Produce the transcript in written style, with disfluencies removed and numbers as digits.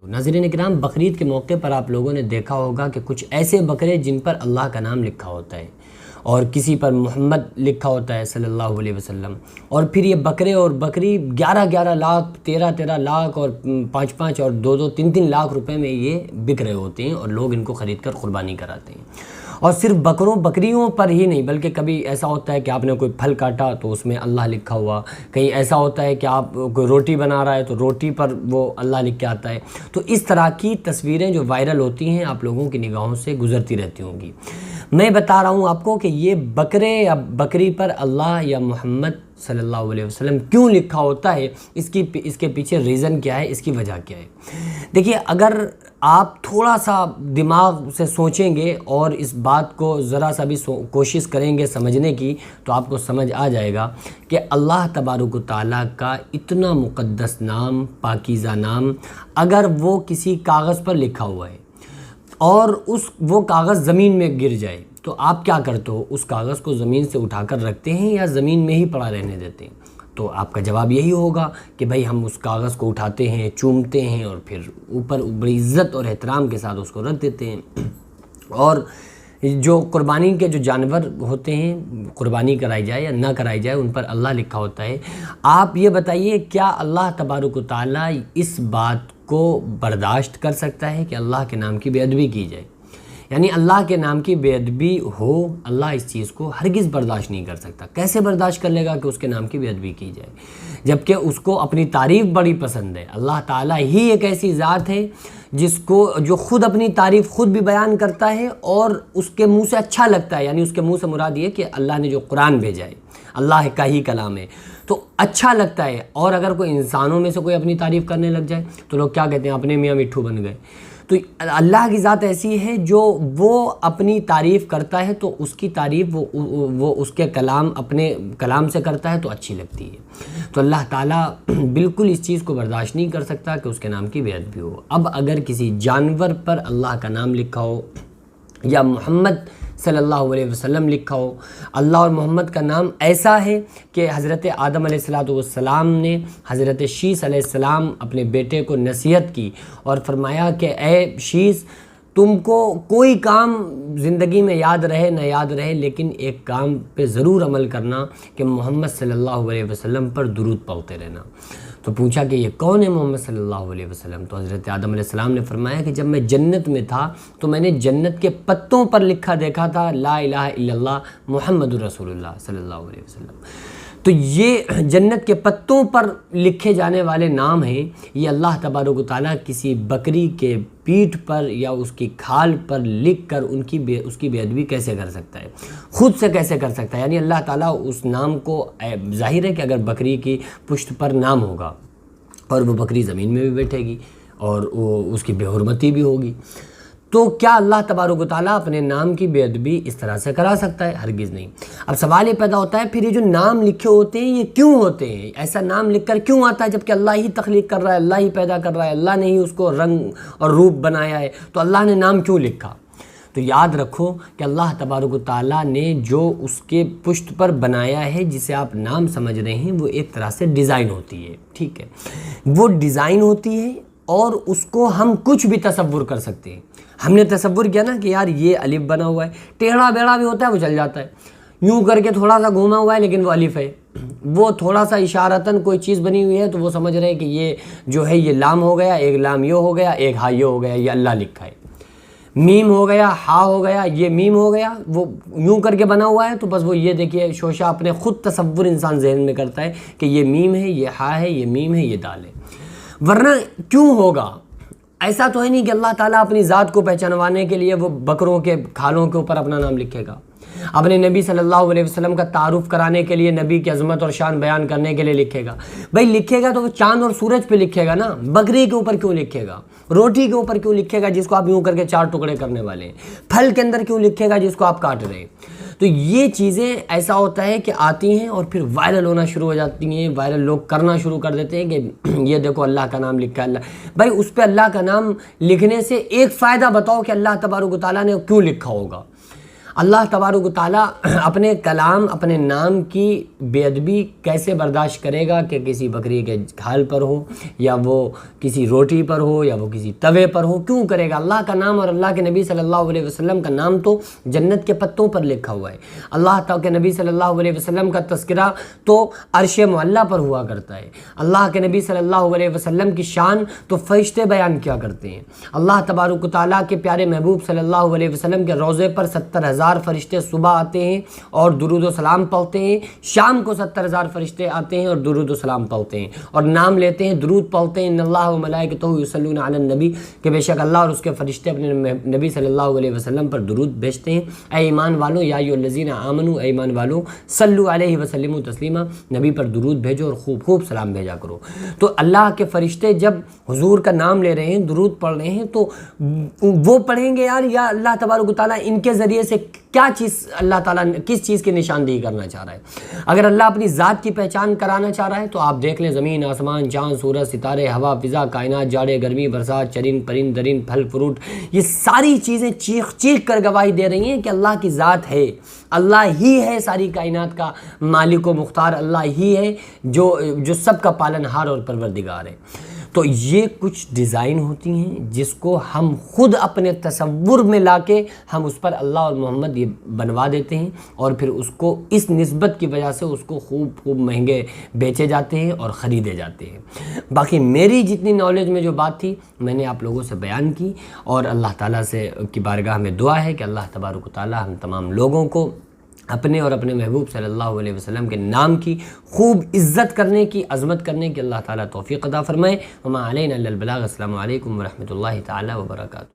ناظرین کرام، بقرعید کے موقع پر آپ لوگوں نے دیکھا ہوگا کہ کچھ ایسے بکرے جن پر اللہ کا نام لکھا ہوتا ہے اور کسی پر محمد لکھا ہوتا ہے صلی اللہ علیہ وسلم، اور پھر یہ بکرے اور بکری 11 لاکھ 13 لاکھ اور 5 اور 2 3 لاکھ روپے میں یہ بک رہے ہوتے ہیں اور لوگ ان کو خرید کر قربانی کراتے ہیں۔ اور صرف بکریوں پر ہی نہیں، بلکہ کبھی ایسا ہوتا ہے کہ آپ نے کوئی پھل کاٹا تو اس میں اللہ لکھا ہوا، کہیں ایسا ہوتا ہے کہ آپ کوئی روٹی بنا رہا ہے تو روٹی پر وہ اللہ لکھ کے آتا ہے۔ تو اس طرح کی تصویریں جو وائرل ہوتی ہیں آپ لوگوں کی نگاہوں سے گزرتی رہتی ہوں گی۔ میں بتا رہا ہوں آپ کو کہ یہ بکرے یا بکری پر اللہ یا محمد صلی اللہ علیہ وسلم کیوں لکھا ہوتا ہے، اس کے پیچھے ریزن کیا ہے، اس کی وجہ کیا ہے۔ دیکھیے، اگر آپ تھوڑا سا دماغ سے سوچیں گے اور اس بات کو ذرا سا بھی کوشش کریں گے سمجھنے کی، تو آپ کو سمجھ آ جائے گا کہ اللہ تبارک و تعالیٰ کا اتنا مقدس نام، پاکیزہ نام، اگر وہ کسی کاغذ پر لکھا ہوا ہے اور وہ کاغذ زمین میں گر جائے تو آپ کیا کرتے ہو؟ اس کاغذ کو زمین سے اٹھا کر رکھتے ہیں یا زمین میں ہی پڑا رہنے دیتے ہیں؟ تو آپ کا جواب یہی ہوگا کہ بھائی ہم اس کاغذ کو اٹھاتے ہیں، چومتے ہیں اور پھر اوپر بڑی عزت اور احترام کے ساتھ اس کو رکھ دیتے ہیں۔ اور جو قربانی کے جو جانور ہوتے ہیں، قربانی کرائی جائے یا نہ کرائی جائے، ان پر اللہ لکھا ہوتا ہے۔ آپ یہ بتائیے، کیا اللہ تبارک و تعالیٰ اس بات کو برداشت کر سکتا ہے کہ اللہ کے نام کی بے ادبی کی جائے؟ یعنی اللہ کے نام کی بے ادبی ہو، اللہ اس چیز کو ہرگز برداشت نہیں کر سکتا۔ کیسے برداشت کر لے گا کہ اس کے نام کی بے ادبی کی جائے، جبکہ اس کو اپنی تعریف بڑی پسند ہے۔ اللہ تعالیٰ ہی ایک ایسی ذات ہے جو خود اپنی تعریف خود بھی بیان کرتا ہے اور اس کے منہ سے اچھا لگتا ہے۔ یعنی اس کے منہ سے مراد یہ کہ اللہ نے جو قرآن بھیجا ہے، اللہ کا ہی کلام ہے، تو اچھا لگتا ہے۔ اور اگر کوئی انسانوں میں سے کوئی اپنی تعریف کرنے لگ جائے تو لوگ کیا کہتے ہیں؟ اپنے میاں مٹھو بن گئے۔ تو اللہ کی ذات ایسی ہے جو وہ اپنی تعریف کرتا ہے تو اس کی تعریف وہ اس کے کلام، اپنے کلام سے کرتا ہے تو اچھی لگتی ہے۔ تو اللہ تعالیٰ بالکل اس چیز کو برداشت نہیں کر سکتا کہ اس کے نام کی بے ادبی ہو۔ اب اگر کسی جانور پر اللہ کا نام لکھا ہو یا محمد صلی اللہ علیہ وسلم لکھا ہو، اللہ اور محمد کا نام ایسا ہے کہ حضرت آدم علیہ السلام نے حضرت شیس علیہ السلام اپنے بیٹے کو نصیحت کی اور فرمایا کہ اے شیس، تم کو کوئی کام زندگی میں یاد رہے نہ یاد رہے، لیکن ایک کام پہ ضرور عمل کرنا کہ محمد صلی اللہ علیہ وسلم پر درود پڑھتے رہنا۔ تو پوچھا کہ یہ کون ہے محمد صلی اللہ علیہ وسلم؟ تو حضرت آدم علیہ السلام نے فرمایا کہ جب میں جنت میں تھا تو میں نے جنت کے پتوں پر لکھا دیکھا تھا لا الہ الا اللہ محمد رسول اللہ صلی اللہ علیہ وسلم۔ تو یہ جنت کے پتوں پر لکھے جانے والے نام ہیں۔ یہ اللہ تبارک و تعالیٰ کسی بکری کے پیٹھ پر یا اس کی کھال پر لکھ کر اس کی بے ادبی کیسے کر سکتا ہے؟ خود سے کیسے کر سکتا ہے؟ یعنی اللہ تعالیٰ اس نام کو، ظاہر ہے کہ اگر بکری کی پشت پر نام ہوگا اور وہ بکری زمین میں بھی بیٹھے گی اور اس کی بے حرمتی بھی ہوگی، تو کیا اللہ تبارک و تعالیٰ اپنے نام کی بے ادبی اس طرح سے کرا سکتا ہے؟ ہرگز نہیں۔ اب سوال یہ پیدا ہوتا ہے، پھر یہ جو نام لکھے ہوتے ہیں یہ کیوں ہوتے ہیں؟ ایسا نام لکھ کر کیوں آتا ہے جبکہ اللہ ہی تخلیق کر رہا ہے، اللہ ہی پیدا کر رہا ہے، اللہ نے ہی اس کو رنگ اور روپ بنایا ہے، تو اللہ نے نام کیوں لکھا؟ تو یاد رکھو کہ اللہ تبارک و تعالیٰ نے جو اس کے پشت پر بنایا ہے، جسے آپ نام سمجھ رہے ہیں، وہ ایک طرح سے ڈیزائن ہوتی ہے، ٹھیک ہے؟ وہ ڈیزائن ہوتی ہے اور اس کو ہم کچھ بھی تصور کر سکتے ہیں۔ ہم نے تصور کیا نا کہ یار یہ الف بنا ہوا ہے، ٹیڑھا بیڑا بھی ہوتا ہے وہ چل جاتا ہے، یوں کر کے تھوڑا سا گھوما ہوا ہے لیکن وہ الف ہے، وہ تھوڑا سا اشارتاً کوئی چیز بنی ہوئی ہے تو وہ سمجھ رہے ہیں کہ یہ جو ہے یہ لام ہو گیا، ایک لام یہ ہو گیا، ایک ہا یہ ہو گیا، یہ اللہ لکھا ہے۔ میم ہو گیا، ہا ہو گیا، یہ میم ہو گیا، وہ یوں کر کے بنا ہوا ہے تو بس وہ یہ دیکھیے شوشہ اپنے خود تصور انسان ذہن میں کرتا ہے کہ یہ میم ہے، یہ ہا ہے، یہ میم ہے، یہ دال ہے۔ ورنہ کیوں ہوگا؟ ایسا تو ہے نہیں کہ اللہ تعالیٰ اپنی ذات کو پہچانوانے کے لیے وہ بکروں کے کھالوں کے اوپر اپنا نام لکھے گا، اپنے نبی صلی اللہ علیہ وسلم کا تعارف کرانے کے لیے، نبی کی عظمت اور شان بیان کرنے کے لیے لکھے گا۔ بھائی لکھے گا تو وہ چاند اور سورج پہ لکھے گا نا، بکری کے اوپر کیوں لکھے گا؟ روٹی کے اوپر کیوں لکھے گا جس کو آپ یوں کر کے 4 ٹکڑے کرنے والے ہیں؟ پھل کے اندر کیوں لکھے گا جس کو آپ کاٹ رہے ہیں؟ تو یہ چیزیں ایسا ہوتا ہے کہ آتی ہیں اور پھر وائرل ہونا شروع ہو جاتی ہیں، وائرل لوگ کرنا شروع کر دیتے ہیں کہ یہ دیکھو اللہ کا نام لکھا ہے۔ اللہ بھائی اس پہ اللہ کا نام لکھنے سے ایک فائدہ بتاؤ کہ اللہ تبارک و تعالیٰ نے کیوں لکھا ہوگا؟ اللہ تبارک و تعالیٰ اپنے کلام اپنے نام کی بے ادبی کیسے برداشت کرے گا کہ کسی بکری کے کھال پر ہو یا وہ کسی روٹی پر ہو یا وہ کسی توے پر ہو؟ کیوں کرے گا؟ اللہ کا نام اور اللہ کے نبی صلی اللہ علیہ وسلم کا نام تو جنت کے پتوں پر لکھا ہوا ہے۔ اللہ تعالیٰ کے نبی صلی اللہ علیہ وسلم کا تذکرہ تو عرش معلیٰ پر ہوا کرتا ہے۔ اللہ کے نبی صلی اللہ علیہ وسلم کی شان تو فرشتے بیان کیا کرتے ہیں۔ اللہ تبارک و تعالیٰ کے پیارے محبوب صلی اللہ علیہ وسلم کے روضے پر 70,000 فرشتے صبح آتے ہیں اور درود و سلام پڑھتے ہیں، شام کو 70,000 فرشتے آتے ہیں اور درود و سلام پڑھتے ہیں اور نام لیتے ہیں، درود پڑھتے ہیں، ان اللہ و ملائکتہ یصلون علی النبی، کہ بے شک اللہ اور اس کے فرشتے اپنے نبی صلی اللہ علیہ وسلم پر درود بھیجتے ہیں۔ اے ایمان والو، یا ایھا الذین آمنوا، اے ایمان والو، صلو علیہ وسلموا تسلیما، نبی پر درود بھیجو اور خوب خوب سلام بھیجا کرو۔ تو اللہ کے فرشتے جب حضور کا نام لے رہے ہیں، درود پڑھ رہے ہیں، تو وہ پڑھیں گے یار یا اللہ تبارک و تعالیٰ ان کے ذریعے سے کیا چیز، اللہ تعالیٰ کس چیز کی نشاندہی کرنا چاہ رہا ہے؟ اگر اللہ اپنی ذات کی پہچان کرانا چاہ رہا ہے تو آپ دیکھ لیں، زمین، آسمان، چاند، سورج، ستارے، ہوا، فضا، کائنات، جاڑے، گرمی، برسات، چرند، پرند، درند، پھل فروٹ، یہ ساری چیزیں چیخ چیخ کر گواہی دے رہی ہیں کہ اللہ کی ذات ہے، اللہ ہی ہے ساری کائنات کا مالک و مختار، اللہ ہی ہے جو سب کا پالنہار اور پروردگار ہے۔ تو یہ کچھ ڈیزائن ہوتی ہیں جس کو ہم خود اپنے تصور میں لا کے ہم اس پر اللہ اور محمد یہ بنوا دیتے ہیں اور پھر اس کو اس نسبت کی وجہ سے اس کو خوب مہنگے بیچے جاتے ہیں اور خریدے جاتے ہیں۔ باقی میری جتنی نالج میں جو بات تھی میں نے آپ لوگوں سے بیان کی، اور اللہ تعالیٰ سے کی بارگاہ میں دعا ہے کہ اللہ تبارک و تعالیٰ ہم تمام لوگوں کو اپنے اور اپنے محبوب صلی اللہ علیہ وسلم کے نام کی خوب عزت کرنے کی، عظمت کرنے کی اللہ تعالیٰ توفیق عطا فرمائے۔ وما علینا الا البلاغ۔ السلام علیکم ورحمۃ اللہ تعالیٰ وبرکاتہ۔